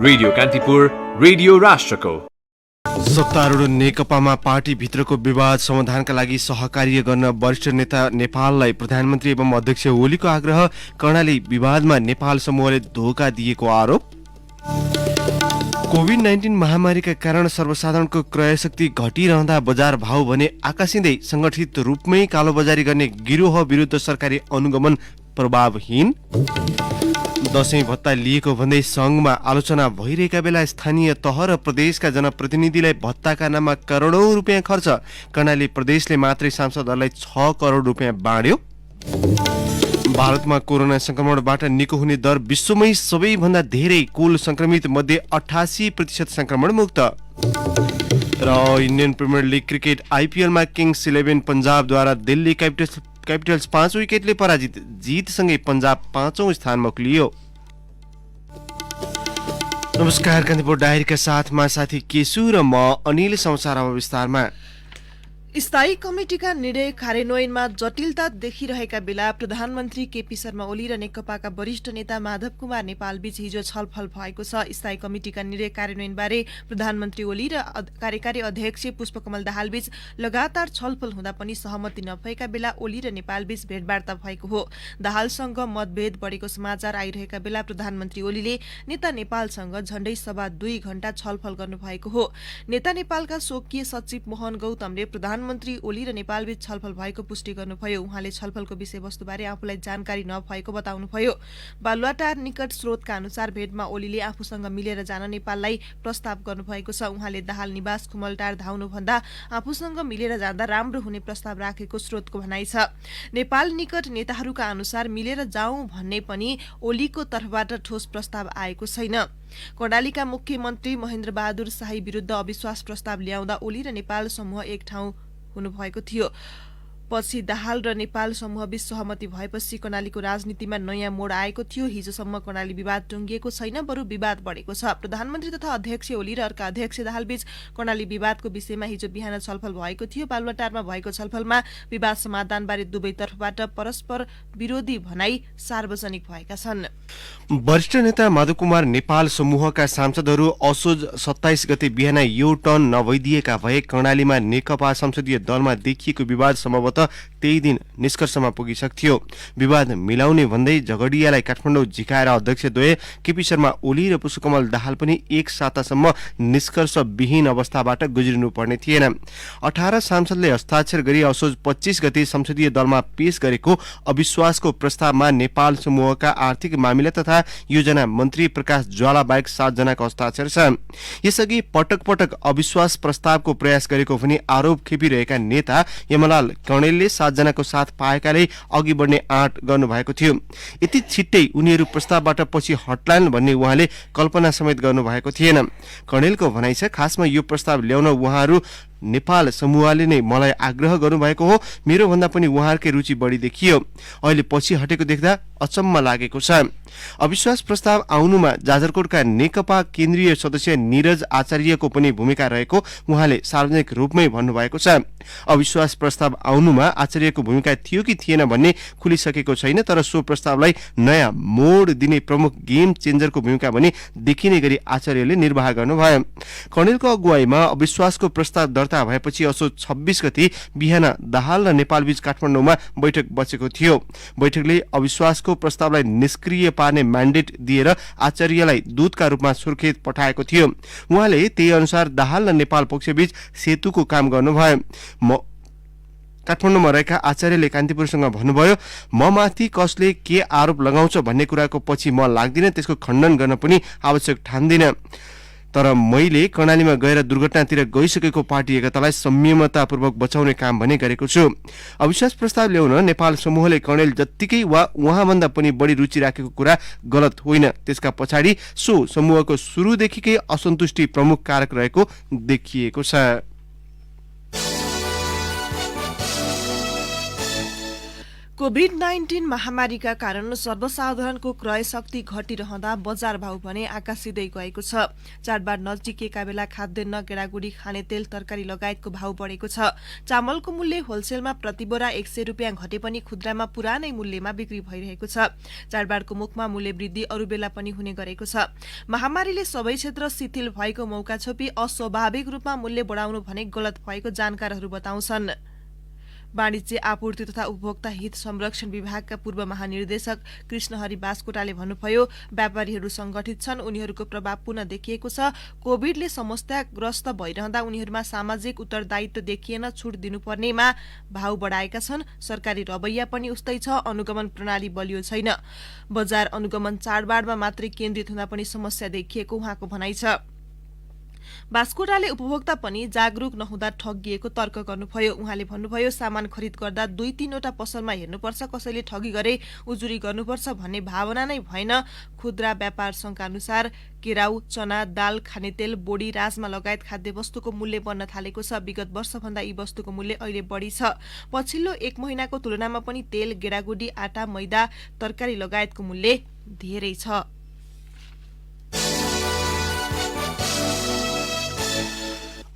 Radio Kantipur, radio राष्ट्रको। सत्तारूढ नेकपामा पार्टीभित्रको विवाद समाधानका लागि सहकार्य गर्न वरिष्ठ नेता नेपाललाई प्रधानमन्त्री एवं अध्यक्ष ओलीको आग्रह। कर्णाली विवादमा नेपाल समूहले धोका दिएको आरोप। कोभिड-19 महामारीका कारण सर्वसाधारणको क्रयशक्ति घटिरहँदा बजार भाव भने आकाशिँदै संगठित रूपमै कालोबजारी गर्ने गिरोह विरुद्ध सरकारी अनुगमन प्रभावहीन। दशैं भत्ता लिएको भन्दै संघमा आलोचना भइरहेका बेला स्थानीय तह र प्रदेशका जनप्रतिनिधिलाई भत्ताका नाममा करोडौं रुपियाँ खर्च। कर्णाली प्रदेशले मात्रै सांसदहरूलाई 6 करोड रुपियाँ बाँड्यो। भारतमा कोरोना संक्रमणबाट निको हुने दर विश्वमै सबैभन्दा धेरै, कुल संक्रमित मध्ये 88% संक्रमण मुक्त। र इन्डियन प्रिमियर लिग क्रिकेट आइपिएलमा किङ्स 11 पन्जाबद्वारा दिल्ली क्यापिटल्स 5 विकेटले पराजित। जितसँगै पन्जाब 5औं स्थानमा उक्लियो। नमस्कार, कान्तिपुर डायरीका साथमा साथी केशु र म अनिल। समाचार अब विस्तारमा। स्थायी कमिटिका निर्णय कार्यान्वयनमा जटिलता देखिरहेका बेला प्रधानमन्त्री केपी शर्मा ओली र नेकपाका वरिष्ठ नेता माधव कुमार नेपालबीच हिजो छलफल भएको छ। स्थायी कमिटिका निर्णय कार्यान्वयनबारे प्रधानमन्त्री ओली र कार्यकारी अध्यक्ष पुष्पकमल दाहालबीच लगातार छलफल हुँदा पनि सहमति नभएका बेला ओली र नेपालबीच भेटवार्ता भएको हो। दाहालसँग मतभेद बढेको समाचार आइरहेका बेला प्रधानमन्त्री ओलीले नेता नेपालसँग झण्डै 2.5 घण्टा छलफल गर्नुभएको हो। नेता नेपालका स्वकीय सचिव मोहन गौतमले प्रधानमन्त्री ओली र नेपालबीच छलफल भएको पुष्टि गर्नुभयो। उहाँले छलफलको विषयवस्तुबारे आफूलाई जानकारी नभएको बताउनुभयो। बालुवाटार निकट स्रोतका अनुसार भेटमा ओलीले आफूसँग मिलेर जान नेपाललाई प्रस्ताव गर्नुभएको छ। उहाँले दाहाल निवास खुमलटार धाउनुभन्दा आफूसँग मिलेर जाँदा राम्रो हुने प्रस्ताव राखेको स्रोतको भनाइ छ। नेपाल निकट नेताहरूका अनुसार मिलेर जाउँ भन्ने पनि ओलीको तर्फबाट ठोस प्रस्ताव आएको छैन। कर्णालीका मुख्यमन्त्री महेन्द्र बहादुर शाही विरुद्ध अविश्वास प्रस्ताव ल्याउँदा ओली र नेपाल समूह एक ठाउँ हुनुभएको थियो। पछि दाहाल र नेपाल समूहबीच सहमति भएपछि कर्णालीको राजनीतिमा नयाँ मोड आएको थियो। हिजोसम्म कर्णाली विवाद टुङ्गिएको छैन, बरु विवाद बढेको छ। प्रधानमन्त्री तथा अध्यक्ष ओली र अर्का अध्यक्ष दाहालबीच कर्णाली विवादको विषयमा हिजो बिहान छलफल भएको थियो। बालुवाटारमा भएको छलफलमा विवाद समाधानबारे दुवै तर्फबाट परस्पर विरोधी भनाई सार्वजनिक भएका छन्। वरिष्ठ नेता माधव कुमार नेपाल समूहका सांसदहरू असोज 27 गते बिहान यो टर्न नभइदिएका भए कर्णालीमा नेकपा संसदीय दलमा देखिएको विवाद सम्भवतः त्यही दिन निष्कर्षमा पुगिसक्थ्यो। विवाद मिलाउने भन्दै झगडियालाई काठमाडौँ झिकाएर अध्यक्षद्वय केपी शर्मा ओली र पुष्पकमल दाहाल पनि एक सातासम्म निष्कर्षविहीन अवस्थाबाट गुज्रिनु पर्ने थिएन। 18 सांसदले हस्ताक्षर गरी असोज 25 गते संसदीय दलमा पेश गरेको अविश्वासको प्रस्तावमा नेपाल समूहका आर्थिक मामिला तथा योजना मन्त्री प्रकाश ज्वाला बाहेक 7 जनाको हस्ताक्षर छ। यसअघि पटक पटक अविश्वास प्रस्तावको प्रयास गरेको भनी आरोप खेपिरहेका नेता यमलाल कणेलले 7 जनाको साथ पाएकाले अघि बढ्ने आँट गर्नुभएको थियो। यति छिट्टै उनीहरू प्रस्तावबाट पछि हट्लान् भन्ने उहाँले कल्पना समेत गर्नुभएको थिएन। कणेलको भनाइ छ, खासमा यो प्रस्ताव ल्याउन उहाँहरू नेपाल समूहले नै मलाई आग्रह गर्नुभएको हो। मेरो भन्दा पनि उहाँहरूकै रुचि बढी देखियो। अहिले पछि हटेको देख्दा अचम्म लागेको छ। अविश्वास प्रस्ताव आउनुमा जाजरकोटका नेकपा केन्द्रीय सदस्य निरज आचार्यको पनि भूमिका रहेको उहाँले सार्वजनिक रूपमै भन्नुभएको छ। अविश्वास प्रस्ताव आउनुमा आचार्यको भूमिका थियो कि थिएन भन्ने खुलिसकेको छैन, तर सो प्रस्तावलाई नयाँ मोड दिने प्रमुख गेम चेन्जरको भूमिका भने देखिने गरी आचार्यले निर्वाह गर्नुभयो। कणेलको अगुवाईमा अविश्वासको प्रस्ताव दर्ता भएपछि असोज 26 गते बिहान दाहाल र नेपालबीच काठमाडौँमा बैठक बसेको थियो। बैठकले अविश्वासको प्रस्तावलाई निष्क्रिय पार्ने म्यान्डेट दिएर आचार्यलाई दूतका रूपमा सुर्खेत पठाएको थियो। उहाँले त्यही अनुसार दाहाल र नेपाल पक्षबीच सेतुको काम गर्नुभयो। काठमाडौँमा रहेका आचार्यले कान्तिपुरसँग भन्नुभयो, म माथि कसले के आरोप लगाउँछ भन्ने कुराको पछि म लाग्दिन, त्यसको खण्डन गर्न पनि आवश्यक ठान्दिन। तर मैले कर्णालीमा गएर दुर्घटनातिर गइसकेको पार्टी एकतालाई संयमतापूर्वक बचाउने काम भने गरेको छु। अविश्वास प्रस्ताव ल्याउन नेपाल समूहले कर्णेल जत्तिकै वा उहाँभन्दा पनि बढी रुचि राखेको कुरा गलत होइन। त्यसका पछाडि सो समूहको सुरुदेखिकै असन्तुष्टि प्रमुख कारक रहेको देखिएको छ। कोभिड-19 महामारीका कारण सर्वसाधारणको क्रय शक्ति घटिरहँदा बजार भाउ भने आकाशिँदै गएको छ। चाडबाड नजिकेका बेला खाद्यान्न, गेडागुडी, खाने तेल, तरकारी लगायतको भाउ बढेको छ। चामलको मूल्य होलसेलमा प्रति बोरा 100 रुपियाँ घटे पनि खुद्रामा पुरानै मूल्यमा बिक्री भइरहेको छ। चाडबाडको मुखमा मूल्य वृद्धि अरू बेला पनि हुने गरेको छ। महामारीले सबै क्षेत्र शिथिल भएको मौका छोपी अस्वाभाविक रूपमा मूल्य बढाउनु भने गलत भएको जानकारहरू बताउँछन्। वाणिज्य, आपूर्ति तथा उपभोक्ता हित संरक्षण विभागका पूर्व महानिर्देशक कृष्णहरि बास्कोटाले भन्नुभयो, व्यापारीहरू संगठित छन्, उनीहरूको प्रभाव पुनः देखिएको छ। कोभिडले समस्याग्रस्त भइरहँदा उनीहरूमा सामाजिक उत्तरदायित्व देखिएन, छुट दिनुपर्नेमा भाउ बढाएका छन्। सरकारी रवैया पनि उस्तै छ, अनुगमन प्रणाली बलियो छैन। बजार अनुगमन चाडबाडमा मात्रै केन्द्रित हुँदा पनि समस्या देखिएको उहाँको भनाइ छ। बास्कोटाले उपभोक्ता पनि जागरूक नहुँदा ठगिएको तर्क गर्नुभयो। उहाँले भन्नुभयो, सामान खरिद गर्दा 2-3 वटा पसलमा हेर्नुपर्छ, कसैले ठगी गरे उजुरी गर्नुपर्छ भन्ने भावना नै भएन। खुद्रा व्यापार संघका अनुसार केराउ, चना, दाल, खानेतेल, बोडी, राजमा लगायत खाद्य वस्तुको मूल्य बढ्न थालेको छ। विगत वर्षभन्दा यी वस्तुको मूल्य अहिले बढी छ। पछिल्लो 1 महिनाको तुलनामा पनि तेल, गेडागुडी, आटा, मैदा, तरकारी लगायतको मूल्य धेरै छ।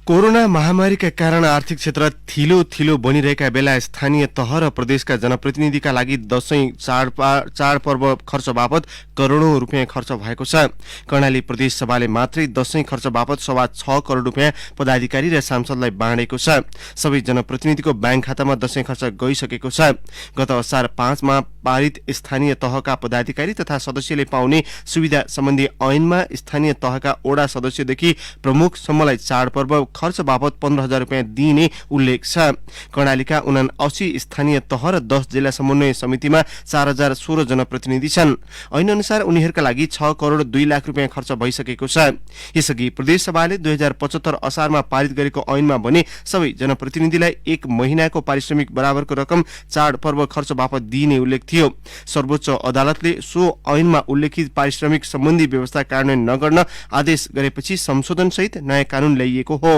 कोरोना महामारीका कारण आर्थिक क्षेत्र थिलो बनिरहेका बेला स्थानीय तह र प्रदेशका जनप्रतिनिधिका लागि दशैं चाडपर्व खर्च बापत करोडौं रुपियाँ खर्च भएको छ। कर्णाली प्रदेश सभाले मात्रै दशैं खर्च बापत 6.25 करोड रुपियाँ पदाधिकारी र सांसदलाई बाँडेको छ। सबै जनप्रतिनिधिको ब्याङ्क खातामा दशैं खर्च गइसकेको छ। गत असार 5 मा पारित स्थानीय तहका पदाधिकारी तथा सदस्यले पाउने सुविधा सम्बन्धी ऐनमा स्थानीय तहका ओडा सदस्यदेखि प्रमुखसम्मलाई चाडपर्व खर्च बापत 15,000 रुपियाँ दिइने उल्लेख छ। कर्णालीका 79 स्थानीय तह र 10 जिल्ला समन्वय समितिमा 4016 जनप्रतिनिधि छन्। ऐन अनुसार उनीहरूका लागि 6 करोड 2 लाख रुपियाँ खर्च भइसकेको छ। यसअघि प्रदेश सभाले 2075 असारमा पारित गरेको ऐनमा भने सबै जनप्रतिनिधिलाई 1 महिनाको पारिश्रमिक बराबरको रकम चाडपर्व खर्च बापत दिइने उल्लेख थियो। सर्वोच्च अदालतले सो ऐनमा उल्लेखित पारिश्रमिक सम्बन्धी व्यवस्था कार्यान्वयन नगर्न आदेश गरेपछि संशोधन सहित नयाँ कानून ल्याइएको हो।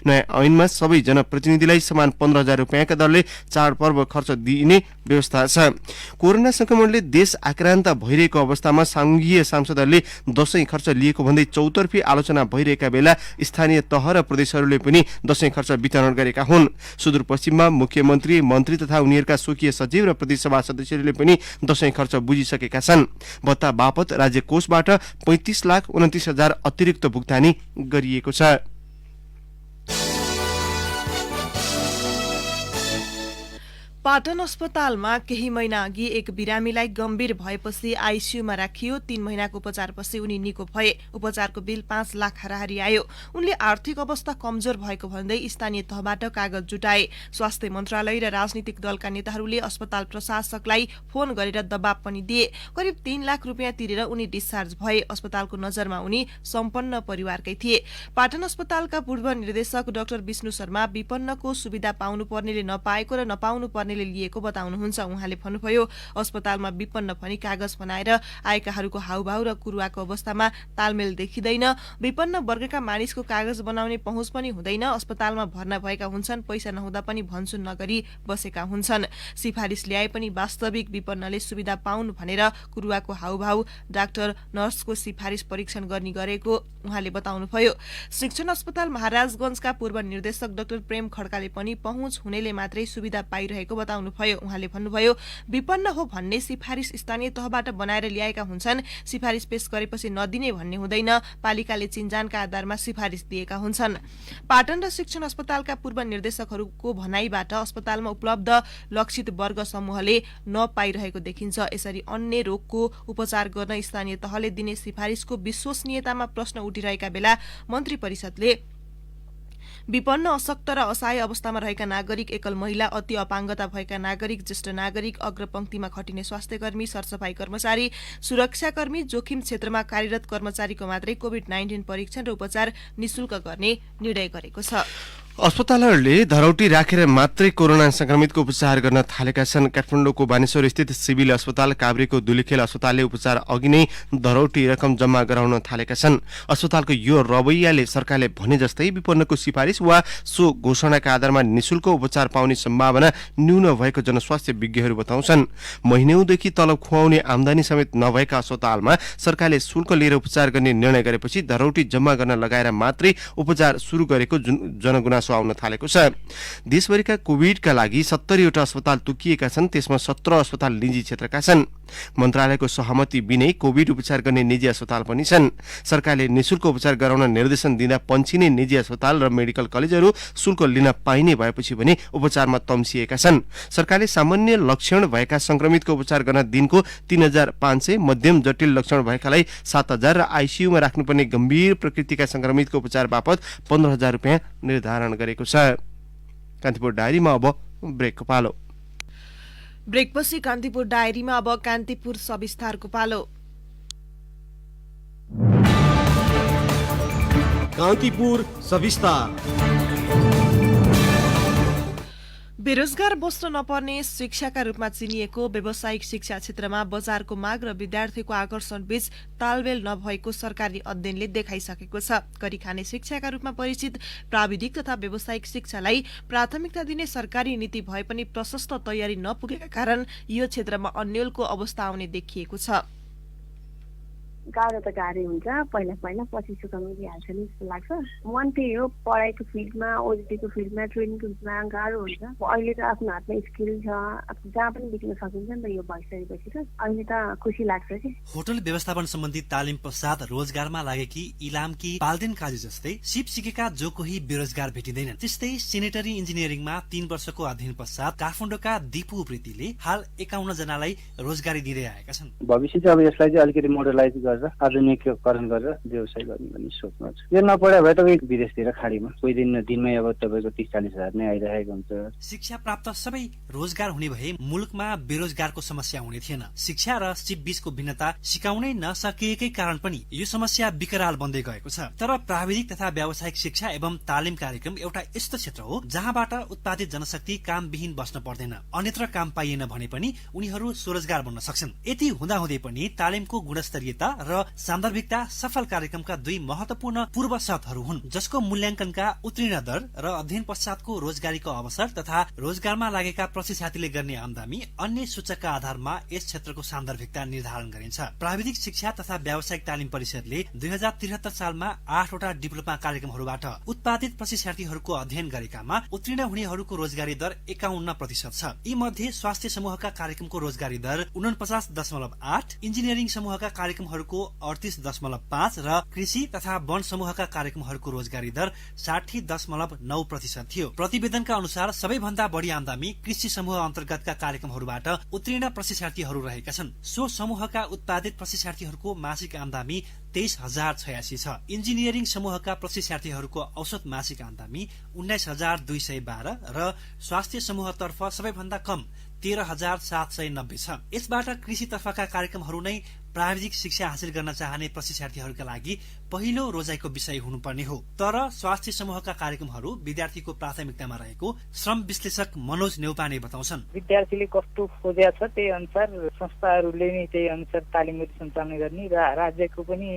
नयाँ ऐनमा सबै जनप्रतिनिधिलाई समान 15,000 रुपियाँका दरले चाडपर्व खर्च दिइने व्यवस्था छ। कोरोना संक्रमणले देश आक्रान्त भइरहेको अवस्थामा संघीय सांसदहरूले दशैं खर्च लिएको भन्दै चौतर्फी आलोचना भइरहेका बेला स्थानीय तह र प्रदेशहरूले पनि दशैं खर्च वितरण गरेका हुन्। सुदूरपश्चिममा मुख्यमन्त्री, मन्त्री तथा उनीहरूका स्वकीय सचिव र प्रदेशसभा सदस्यहरूले पनि दशैं खर्च बुझिसकेका छन्। भत्ता बापत राज्य कोषबाट 35,29,000 अतिरिक्त भुक्तानी गरिएको छ। पाटन अस्पतालमा केही महिना अघि एक बिरामीलाई गम्भीर भएपछि आइसियूमा राखियो। 3 महिनाको उपचारपछि उनी निको भए। उपचारको बिल 5 लाख हाराहारी आयो। उनले आर्थिक अवस्था कमजोर भएको भन्दै स्थानीय तहबाट कागज जुटाए। स्वास्थ्य मन्त्रालय र राजनीतिक दलका नेताहरूले अस्पताल प्रशासकलाई फोन गरेर दबाव पनि दिए। करिब 3 लाख रुपियाँ तिरेर उनी डिस्चार्ज भए। अस्पतालको नजरमा उनी सम्पन्न परिवारकै थिए। पाटन अस्पतालका पूर्व निर्देशक डाक्टर विष्णु शर्मा विपन्नको सुविधा पाउनुपर्नेले नपाएको र नपाउनु पर्नेले लिएको बताउनुहुन्छ। उहाँले भन्नुभयो, अस्पतालमा विपन्न पनि कागज बनाएर आएकाहरूको हाउभाउ र कुरुवाको अवस्थामा तालमेल देखिँदैन। विपन्न वर्गका मानिसको कागज बनाउने पहुँच पनि हुँदैन। अस्पतालमा भर्ना भएका हुन्छन्, पैसा नहुँदा पनि भन्छुन नगरी बसेका हुन्छन्। सिफारिस ल्याए पनि वास्तविक विपन्नले सुविधा पाउनु भनेर कुरुवाको हाउभाउ, डाक्टर नर्सको सिफारिस परीक्षण गर्ने गरेको उहाँले बताउनुभयो। शिक्षण अस्पताल महाराजगंजका पूर्व निर्देशक डाक्टर प्रेम खड्काले पनि पहुँच हुनेले मात्रै सुविधा पाइरहेको बताउनुभयो। उहाँले भन्नुभयो, विपन्न हो भन्ने सिफारिस स्थानीय तहबाट बनाएर ल्याएका हुन्छन्। सिफारिस पेश गरेपछि नदिने भन्ने हुँदैन। पालिकाले चिन्जानका आधारमा सिफारिस दिएका हुन्छन्। पाटन र शिक्षण अस्पतालका पूर्व निर्देशकहरूको भनाइबाट अस्पतालमा उपलब्ध लक्षित वर्ग समूहले नपाइरहेको देखिन्छ। यसरी अन्य रोगको उपचार गर्न स्थानीय तहले दिने सिफारिसको विश्वसनीयतामा प्रश्न उठिरहेका बेला मन्त्री परिषदले विपन्न, अशक्त र असहाय अवस्थामा रहेका नागरिक, एकल महिला, अति अपाङ्गता भएका नागरिक, ज्येष्ठ नागरिक, अग्रपंक्तिमा खटिने स्वास्थ्यकर्मी, सरसफाई कर्मचारी, सुरक्षाकर्मी, जोखिम क्षेत्रमा कार्यरत कर्मचारीको मात्रै कोभिड-19 परीक्षण र उपचार निशुल्क गर्ने निर्णय गरेको छ। अस्पतालहरूले धरौटी राखेर मात्रै कोरोना संक्रमितको उपचार गर्न थालेका छन्। काठमाडौँको बानेश्वर स्थित सिभिल अस्पताल, काभ्रेको दुलीखेल अस्पतालले उपचार अघि नै धरौटी रकम जम्मा गराउन थालेका छन्। अस्पतालको यो रवैयाले सरकारले भने जस्तै विपन्नको सिफारिस वा सो घोषणाका आधारमा निशुल्क उपचार पाउने सम्भावना न्यून भएको जनस्वास्थ्य विज्ञहरू बताउँछन्। महिनौंदेखि तलब खुवाउने आम्दानी समेत नभएका अस्पतालमा सरकारले शुल्क लिएर उपचार गर्ने निर्णय गरेपछि धरौटी जम्मा गर्न लगाएर मात्रै उपचार सुरु गरेको जनगुनासो आउन थालेको छ। देशभरिका कोभिडका लागि 70 वटा अस्पताल तोकिएका छन्। त्यसमा 17 अस्पताल निजी क्षेत्रका छन्। मन्त्रालयको सहमति बिनै कोभिड उपचार गर्ने निजी अस्पताल पनि छन्। सरकारले निशुल्क उपचार गराउन निर्देशन दिँदा पन्छिने निजी अस्पताल र मेडिकल कलेजहरू शुल्क लिन पाइने भएपछि भने उपचारमा तम्सिएका छन्। सरकारले सामान्य लक्षण भएका संक्रमितको उपचार गर्न दिनको 3500, मध्यम जटिल लक्षण भएकालाई 7000 र आइसियुमा राख्नुपर्ने गम्भीर प्रकृतिका संक्रमितको उपचार बापत 15000 रुपियाँ निर्धारण गरेको छ। कान्तिपुर डायरीमा अब ब्रेकको पालो। ब्रेकपछि कान्तिपुर डायरीमा अब कान्तिपुर सविस्तारको पालो। कान्तिपुर सविस्तार। बेरोजगार बस्न नपर्ने शिक्षाका रूपमा चिनिएको व्यावसायिक शिक्षा क्षेत्रमा बजारको माग र विद्यार्थीको आकर्षण बीच तालमेल नभएको सरकारी अध्ययनले देखाइसकेको छ। गरिखाने शिक्षाका रूपमा परिचित प्राविधिक तथा व्यावसायिक शिक्षालाई प्राथमिकता दिने सरकारी नीति भए पनि प्रशस्त तयारी नपुगेका कारण यो क्षेत्रमा अन्यलको अवस्था आउने देखिएको छ। गाह्रो त गाह्रै हुन्छ, पहिला पछि सुख मिलिहाल्छ नि जस्तो लाग्छ। मन त्यही हो, पढाइको फिल्डमा, ओजिटीको फिल्डमा, ट्रेनिङको फिल्डमा गाह्रो हुन्छ। अहिले त आफ्नो हातमा स्किल छ, जहाँ पनि बिक्न सकिन्छ नि त। यो भइसकेपछि त अहिले त खुसी लाग्छ कि। होटल व्यवस्थापन सम्बन्धी तालिम पश्चात रोजगारमा लागेकी इलामकी पाल्देन काजी जस्तै सिप सिकेका जो कोही बेरोजगार भेटिँदैनन्। त्यस्तै सेनेटरी इन्जिनियरिङमा 3 वर्षको अध्ययन पश्चात काठमाडौँका दिपु उप्रेतीले हाल 51 जनालाई रोजगारी दिँदै आएका छन्। भविष्य चाहिँ अब यसलाई चाहिँ अलिकति मोडलाइज आधुनिकीकरण गरेर व्यवसाय गर्ने भन्ने सोच्नु छ। यो नपढे भए तपाईँ विदेशतिर खाडीमा कोही दिनमै अब तपाईँको 30-40 हजार नै आइरहेको हुन्छ। शिक्षा प्राप्त सबै रोजगार हुने भए मुलुकमा बेरोजगारको समस्या हुने थिएन। शिक्षा र सिप बीचको भिन्नता सिकाउनै नसकिएकै कारण पनि यो समस्या विकराल बन्दै गएको छ। तर प्राविधिक तथा व्यावसायिक शिक्षा एवं तालिम कार्यक्रम एउटा यस्तो क्षेत्र हो जहाँबाट उत्पादित जनशक्ति कामविहीन बस्न पर्दैन। अन्यत्र काम पाइएन भने पनि उनीहरू स्वरोजगार बन्न सक्छन्। यति हुँदाहुँदै पनि तालिमको गुणस्तरीयता र सान्दर्भिकता सफल कार्यक्रमका 2 महत्वपूर्ण पूर्व शर्तहरू हुन्, जसको मूल्याङ्कनका उत्तीर्ण दर र अध्ययन पश्चातको रोजगारीको अवसर तथा रोजगारमा लागेका प्रशिक्षार्थीले गर्ने आमदानी अन्य सूचकका आधारमा यस क्षेत्रको सान्दर्भिकता निर्धारण गरिन्छ। प्राविधिक शिक्षा तथा व्यावसायिक तालिम परिषदले 2073 सालमा 8 वटा डिप्लोमा कार्यक्रमहरूबाट उत्पादित प्रशिक्षार्थीहरूको अध्ययन गरेकामा उत्तीर्ण हुनेहरूको रोजगारी दर 51% छ। यी मध्ये स्वास्थ्य समूहका कार्यक्रमको रोजगारी दर 49.8, इन्जिनियरिङ समूहका कार्यक्रमहरूको 38.5 र कृषि तथा वन समूहका कार्यक्रमहरूको रोजगारी दर 60.9% थियो। प्रतिवेदनका अनुसार सबैभन्दा बढी आमदानी कृषि समूह अन्तर्गतका कार्यक्रमहरूबाट उत्तीर्ण प्रशिक्षार्थीहरू रहेका छन्। सो समूहका उत्पादित प्रशिक्षार्थीहरूको मासिक आमदानी 23,086 छ। इन्जिनियरिङ समूहका प्रशिक्षार्थीहरूको औसत मासिक आमदानी 19,212 र स्वास्थ्य समूहतर्फ सबैभन्दा कम 13,790 छ। यसबाट कृषितर्फका कार्यक्रमहरू नै प्राविधिक शिक्षा हासिल गर्न चाहने प्रशिक्षार्थीहरूका लागि पहिलो रोजाइको विषय हुनुपर्ने हो। तर स्वास्थ्य समूहका कार्यक्रमहरू विद्यार्थीको प्राथमिकतामा रहेको श्रम विश्लेषक मनोज नेउपाने बताउँछन्। विद्यार्थीले कस्तो खोजेको छ त्यही अनुसार संस्थाहरूले नै त्यही अनुसार तालिमहरू सञ्चालन गर्ने र राज्यको पनि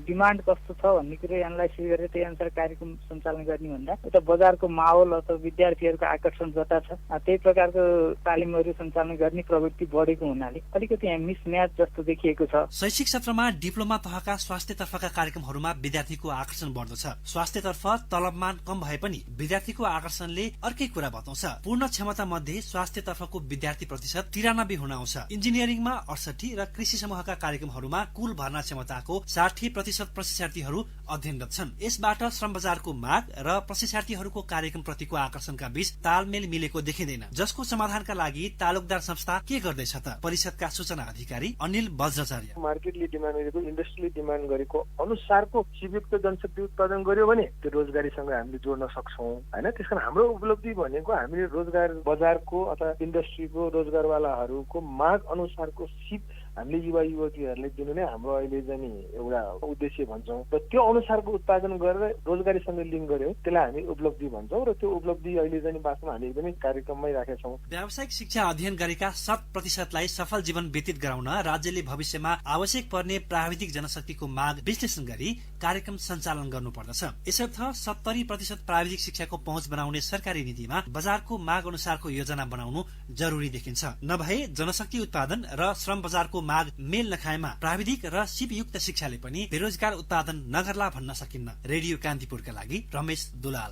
डिमान्ड कस्तो छ भन्ने कुरो एनालाइसिस गरेर त्यही अनुसार कार्यक्रम सञ्चालन गर्ने भन्दा एउटा बजारको माहौल अथवा विद्यार्थीहरूको आकर्षण जता छ त्यही प्रकारको तालिमहरू सञ्चालन गर्ने प्रवृत्ति बढेको हुनाले अलिकति यहाँ मिसम्याच जस्तो देखिएको छ। शैक्षिक सत्रमा डिप्लोमा तहका स्वास्थ्यतर्फका कार्यक्रमहरूमा विद्यार्थीको आकर्षण बढ्दो छ। स्वास्थ्यतर्फ तलबमान कम भए पनि विद्यार्थीको आकर्षणले अर्कै कुरा बताउँछ। पूर्ण क्षमता मध्ये स्वास्थ्यतर्फको विद्यार्थी प्रतिशत 93 हुन आउँछ। इन्जिनियरिङमा 68 र कृषि समूहका कार्यक्रमहरूमा कुल भर्ना क्षमताको 60% प्रशिक्षार्थीहरू अध्ययनरत छन्। यसबाट श्रम बजारको माग र प्रशिक्षार्थीहरूको कार्यक्रम प्रतिको आकर्षणका बीच तालमेल मिलेको देखिँदैन, जसको समाधानका लागि तालुकदार संस्था के गर्दैछ त? परिषदका सूचना अधिकारी अनिल वज्राचार्य। मार्केटले डिमान्ड गरेको, इन्डस्ट्रीले डिमान्ड गरेको अनुसारको सिपयुक्त जनशक्ति उत्पादन गर्यो भने त्यो रोजगारीसँग हामीले जोड्न सक्छौँ हैन। त्यसकारण हाम्रो उपलब्धि भनेको हामीले रोजगार बजारको अथवा इन्डस्ट्रीको रोजगारवालाहरूको माग अनुसारको सिप हामीले युवा युवतीहरूले दिनु नै हाम्रो अहिले चाहिँ नि एउटा उद्देश्य भन्छौँ र त्यो अनुसारको उत्पादन गरेर रोजगारीसँग लिङ्क गर्यो त्यसलाई हामी उपलब्धि भन्छौँ र त्यो उपलब्धि अहिले चाहिँ वास्तवमा हामी एकदमै कार्यक्रममै राखेका छौँ। व्यावसायिक शिक्षा अध्ययन गरेका 100%लाई सफल जीवन व्यतीत गराउन राज्यले भविष्यमा आवश्यक पर्ने प्राविधिक जनशक्तिको माग विश्लेषण गरी कार्यक्रम सञ्चालन गर्नुपर्दछ। यसर्थ 70% प्राविधिक शिक्षाको पहुँच बनाउने सरकारी नीतिमा बजारको माग अनुसारको योजना बनाउनु जरुरी देखिन्छ। नभए जनशक्ति उत्पादन र श्रम बजारको माग मेल नखाएमा प्राविधिक र सिपयुक्त शिक्षाले पनि बेरोजगार उत्पादन नगर्ला भन्न सकिन्न। रेडियो कान्तिपुरका लागि रमेश दुलाल।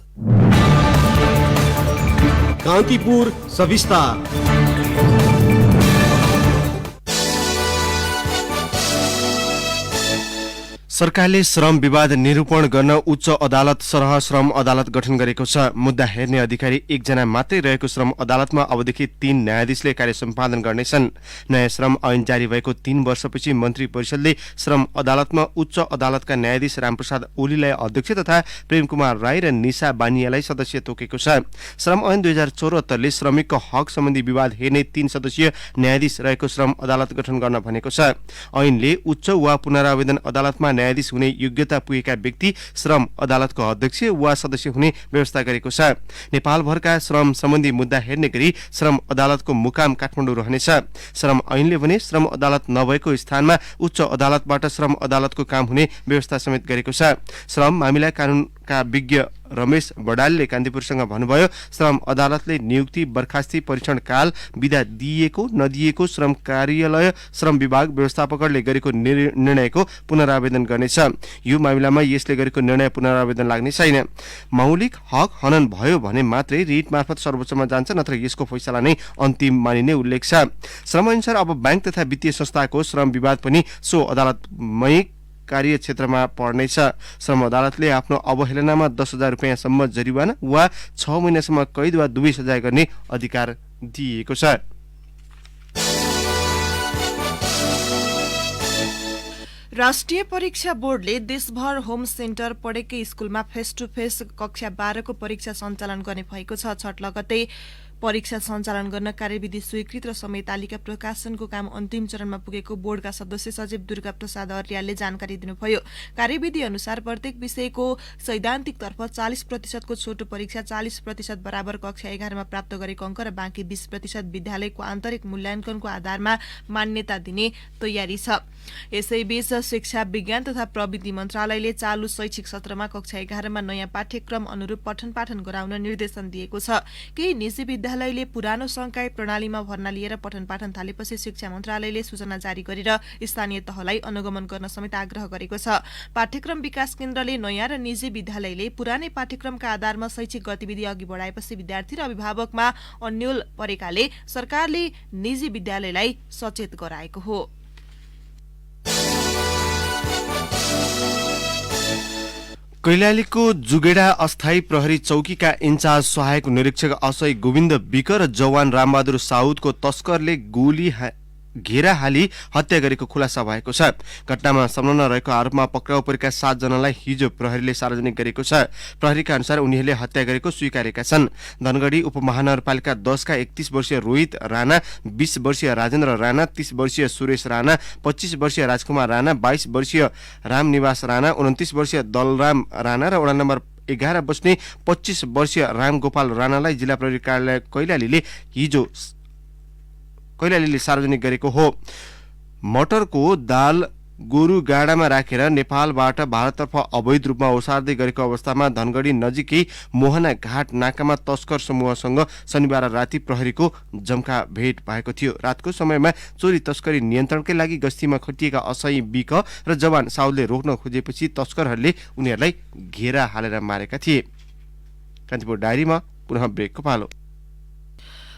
कान्तिपुर सविस्तार। सरकारले श्रम विवाद निरूपण गर्न उच्च अदालत सरह श्रम अदालत गठन गरेको छ। मुद्दा हेर्ने अधिकारी एकजना मात्रै रहेको श्रम अदालतमा अबदेखि 3 न्यायाधीशले कार्य सम्पादन गर्नेछन्। नयाँ श्रम ऐन जारी भएको 3 वर्षपछि मन्त्री परिषदले श्रम अदालतमा उच्च अदालतका न्यायाधीश रामप्रसाद ओलीलाई अध्यक्ष तथा प्रेम कुमार राई र निशा बानियालाई सदस्य तोकेको छ। श्रम ऐन 2074ले श्रमिकको हक सम्बन्धी विवाद हेर्ने 3 सदस्यीय न्यायाधीश रहेको श्रम अदालत गठन गर्न भनेको छ। ऐनले उच्च वा पुनरावेदन अदालतमा न्यायाधीश हुने योग्यता पुगेका व्यक्ति श्रम अदालतको अध्यक्ष वा सदस्य हुने व्यवस्था गरेको छ। नेपालभरका श्रम सम्बन्धी मुद्दा हेर्ने गरी श्रम अदालतको मुकाम काठमाडौँ रहनेछ। श्रम ऐनले भने श्रम अदालत नभएको स्थानमा उच्च अदालतबाट श्रम अदालतको काम हुने व्यवस्था समेत गरेको छ। श्रम मामिला कानूनका विज्ञ रमेश बडालले कान्तिपुरसँग भन्नुभयो, श्रम अदालतले नियुक्ति, बर्खास्ती, परीक्षण काल, बिदा दिएको नदिएको श्रम कार्यालय, श्रम विभाग व्यवस्थापकहरूले गरेको निर्णयको पुनरावेदन गर्नेछ। यो मामिलामा यसले गरेको निर्णय पुनरावेदन लाग्ने छैन। मौलिक हक हनन भयो भने मात्रै रिट मार्फत सर्वोच्चमा जान्छ, नत्र यसको फैसला नै अन्तिम मानिने उल्लेख छ। श्रम अनुसार अब बैंक तथा वित्तीय संस्थाको श्रम विवाद पनि सो अदालतमै कार्य क्षेत्रमा पर्नेछ। श्रम अदालतले आफ्नो अवहेलनामा 10,000 रुपियाँसम्म जरिवाना वा 6 महिनासम्म कैद वा दुवै सजाय गर्ने अधिकार दिएको छ। राष्ट्रिय परीक्षा बोर्डले देशभर होम सेन्टर पढेकै स्कूलमा फेस टू फेस कक्षा 12 को परीक्षा सञ्चालन गर्ने भएको छ। छठ लगतै परीक्षा सञ्चालन गर्न कार्यविधि स्वीकृत र समय तालिका प्रकाशनको काम अन्तिम चरणमा पुगेको बोर्डका सदस्य सचिव दुर्गा प्रसाद अर्यालले जानकारी दिनुभयो। कार्यविधि अनुसार प्रत्येक विषयको सैद्धान्तिकतर्फ 40% छोटो परीक्षा, 40% बराबर कक्षा 11 मा प्राप्त गरेको अङ्क र बाँकी 20% विद्यालयको आन्तरिक मूल्याङ्कनको आधारमा मान्यता दिने तयारी छ। यसैबीच शिक्षा विज्ञान तथा प्रविधि मन्त्रालयले चालू शैक्षिक सत्रमा कक्षा 11 मा नयाँ पाठ्यक्रम अनुरूप पठन पाठन गराउन निर्देशन दिएको छ। केही निजी विद्यालयले पुरानो संकाय प्रणालीमा भर्ना लिएर पठन पाठन थालेपछि शिक्षा मन्त्रालयले सूचना जारी गरेर स्थानीय तहलाई अनुगमन गर्न समेत आग्रह गरेको छ। पाठ्यक्रम विकास केन्द्रले नयाँ र निजी विद्यालयले पुरानै पाठ्यक्रमका आधारमा शैक्षिक गतिविधि अघि बढाएपछि विद्यार्थी र अभिभावकमा अन्यल परेकाले सरकारले निजी विद्यालयलाई सचेत गराएको हो। कैलालीको जुगेडा अस्थायी प्रहरी चौकीका इन्चार्ज सहायक निरीक्षक असय गोविन्द विक र जवान रामबहादुर साउदको तस्करले गोली घेरा हाली हत्या गरेको खुलासा भएको छ। घटनामा संलग्न रहेको आरोपमा पक्राउ परेका 7 जनालाई हिजो प्रहरीले सार्वजनिक गरेको छ। प्रहरीका अनुसार उनीहरूले हत्या गरेको स्वीकारेका छन्। धनगढी उपमहानगरपालिका 10 का 31 वर्षीय रोहित राणा, 20 वर्षीय राजेन्द्र राणा, 30 वर्षीय सुरेश राणा, 25 वर्षीय राजकुमार राणा, 22 वर्षीय रामनिवास राणा, 29 वर्षीय दलराम राणा र वडा नम्बर 11 बस्ने 25 वर्षीय रामगोपाल राणालाई जिल्ला प्रहरी कार्यालय कैलालीले हिजो सार्वजनिक गरेको हो। मटरको दाल गोरु गाडामा राखेर नेपालबाट भारततर्फ अवैध रूपमा ओसार्दै गरेको अवस्थामा धनगढी नजिकै मोहना घाट नाकामा तस्कर समूहसँग शनिबार राति प्रहरीको जम्का भेट भएको थियो। रातको समयमा चोरी तस्करी नियन्त्रणकै लागि गस्तीमा खटिएका असही विक र जवान साउदले रोक्न खोजेपछि तस्करहरूले उनीहरूलाई घेरा हालेर मारेका थिए। कान्तिपुर डायरीमा पुनः ब्रेकको पालो।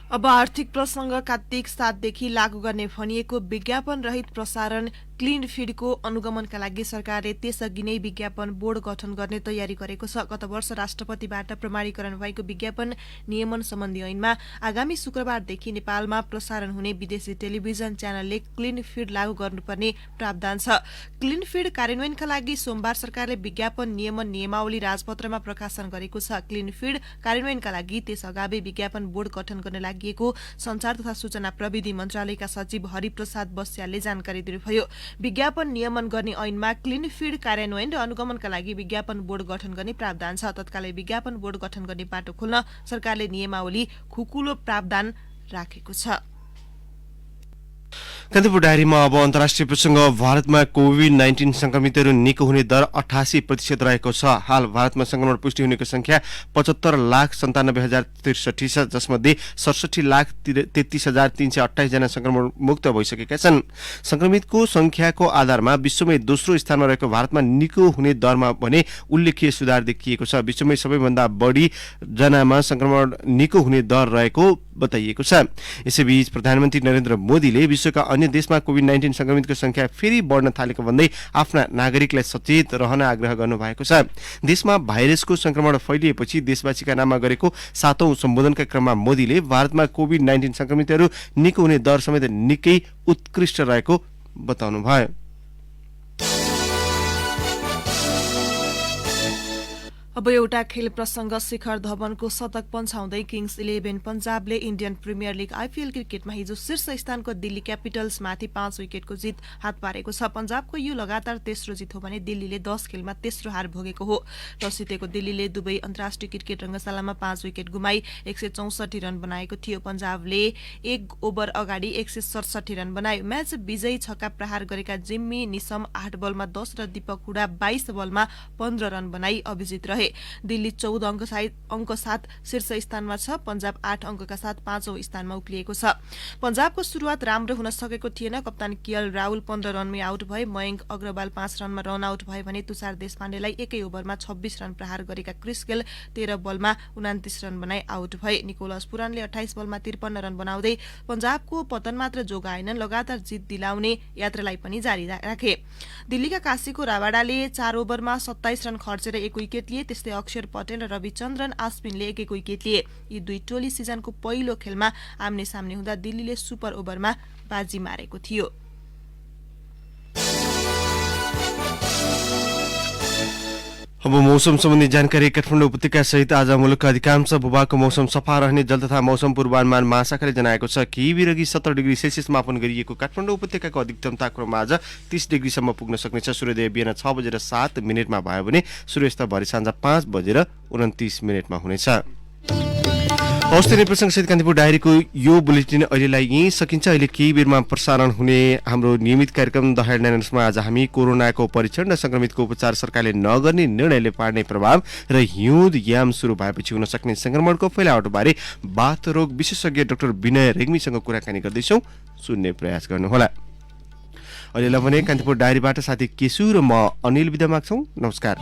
अब आर्थिक प्रसंग। कार्तिक 7 देखि लागू गर्ने भनिएको विज्ञापन रहित प्रसारण क्लिन फिडको अनुगमनका लागि सरकारले त्यसअघि नै विज्ञापन बोर्ड गठन गर्ने तयारी गरेको छ। गत वर्ष राष्ट्रपतिबाट प्रमाणीकरण भएको विज्ञापन नियमन सम्बन्धी ऐनमा आगामी शुक्रबारदेखि नेपालमा प्रसारण हुने विदेशी टेलिभिजन च्यानलले क्लिन फिड लागू गर्नुपर्ने प्रावधान छ। क्लिन फिड कार्यान्वयनका लागि सोमबार सरकारले विज्ञापन नियमन नियमावली राजपत्रमा प्रकाशन गरेको छ। क्लिन फिड कार्यान्वयनका लागि त्यसअगावै विज्ञापन बोर्ड गठन गर्न लागि संचार तथा सूचना प्रविधि मन्त्रालयका सचिव हरिप्रसाद बस्यालले जानकारी दिनुभयो। विज्ञापन नियमन गर्ने ऐनमा क्लिन फिड कार्यान्वयन र अनुगमनका लागि विज्ञापन बोर्ड गठन गर्ने प्रावधान छ। तत्कालै विज्ञापन बोर्ड गठन गर्ने बाटो खोल्न सरकारले नियमावली खुकुलो प्रावधान राखेको छ। कान्तिपुर डायरीमा अब अन्तर्राष्ट्रिय प्रसंग। भारतमा कोभिड-19 संक्रमितहरू निको हुने दर 88% रहेको छ। हाल भारतमा संक्रमण पुष्टि हुनेको संख्या 75,97,063 छ, जसमध्ये 67,33,328 जना संक्रमण मुक्त भइसकेका छन्। संक्रमितको संख्याको आधारमा विश्वमै दोस्रो स्थानमा रहेको भारतमा निको हुने दरमा भने उल्लेख्य सुधार देखिएको छ। विश्वमै सबैभन्दा बढी जनामा संक्रमण निको हुने दर रहेको बताइएको छ। यसैबीच प्रधानमन्त्री नरेन्द्र मोदीले विश्वका अन्य देशमा कोभिड-19 संक्रमितको संख्या फेरि बढ्न थालेको भन्दै आफ्ना नागरिकलाई सचेत रहन आग्रह गर्नुभएको छ। देशमा भाइरसको संक्रमण फैलिएपछि देशवासीका नाममा गरेको 7औं सम्बोधनका क्रममा मोदीले भारतमा कोभिड-19 संक्रमितहरू निको हुने दर समेत निकै उत्कृष्ट रहेको बताउनुभयो। अब एउटा खेल प्रसंग। शिखर धवनको शतक पन्छाउँदै किङ्स 11 पन्जाबले इन्डियन प्रिमियर लिग आइपीएल क्रिकेटमा हिजो शीर्ष स्थानको दिल्ली क्यापिटल्समाथि 5 विकेटको जित हात पारेको छ। पन्जाबको यो लगातार तेस्रो जित हो भने दिल्लीले 10 खेलमा तेस्रो हार भोगेको हो। टस जितेको दिल्लीले दुवै अन्तर्राष्ट्रिय क्रिकेट रंगशालामा 5 विकेट गुमाई 164 रन बनाएको थियो। पन्जाबले 1 ओभर अगाडि 167 रन बनायो। म्याच विजयी छक्का प्रहार गरेका जिम्मी निसम 8 बलमा 10 र दीपक हुडा 22 बलमा 15 रन बनाई अभिजित रहे। दिल्ली 14 अङ्क साथ शीर्ष स्थानमा छ। पन्जाब 8 अङ्कका साथ 5औं स्थानमा उक्लिएको छ। पन्जाबको शुरूआत राम्रो हुन सकेको थिएन। कप्तान केएल राहुल 15 रनमै आउट भए। मयंक अग्रवाल 5 रनमा रन आउट भए भने तुषार देशपाण्डेलाई एकै ओभरमा 26 रन प्रहार गरेका क्रिस गेल 13 बलमा 29 रन बनाई आउट भए। निकोलस पुरानले 28 बलमा 53 रन बनाउँदै पन्जाबको पतन मात्र जोगाएनन्, लगातार जित दिलाउने यात्रालाई पनि जारी राखे। दिल्लीका काशीको रावाडाले 4 ओभरमा 27 रन खर्चेर 1 विकेट लिए। त्यस्तै अक्षर पटेल र रविचन्द्रन आश्विनले 1 विकेट लिए। यी दुई टोली सिजनको पहिलो खेलमा आम्ने सामने हुँदा दिल्लीले सुपर ओभरमा बाजी मारेको थियो। अब मौसम सम्बन्धी जानकारी। काठमाडौँ उपत्यका सहित आज मुलुकका अधिकांश भूभागको मौसम सफा रहने जल तथा मौसम पूर्वानुमान महाशाखाले जनाएको छ। केही बेरअघि 70 डिग्री सेल्सियस मापन गरिएको काठमाडौँ उपत्यकाको अधिकतम तापक्रम आज 30 डिग्रीसम्म पुग्न सक्नेछ। सूर्योदय बिहान 6:07 भयो भने सूर्यास्त भरे साँझ 5:29 हुनेछ। हौस् प्रसंगसहित कान्तिपुर डायरीको यो बुलेटिन अहिलेलाई यहीँ सकिन्छ। अहिले केही बेरमा प्रसारण हुने हाम्रो नियमित कार्यक्रम द हेडलाइन्समा आज हामी कोरोनाको परीक्षण र संक्रमितको उपचार सरकारले नगर्ने निर्णयले पार्ने प्रभाव र हिउँद याम सुरु भएपछि हुन सक्ने संक्रमणको फैलावटबारे बाथ रोग विशेषज्ञ डाक्टर विनय रेग्मीसँग कुराकानी गर्दैछौँ। सुन्ने प्रयास गर्नुहोला। अहिलेलाई भने कान्तिपुर डायरीबाट साथी केशु र म अनिल बिदा माग्छौँ। नमस्कार।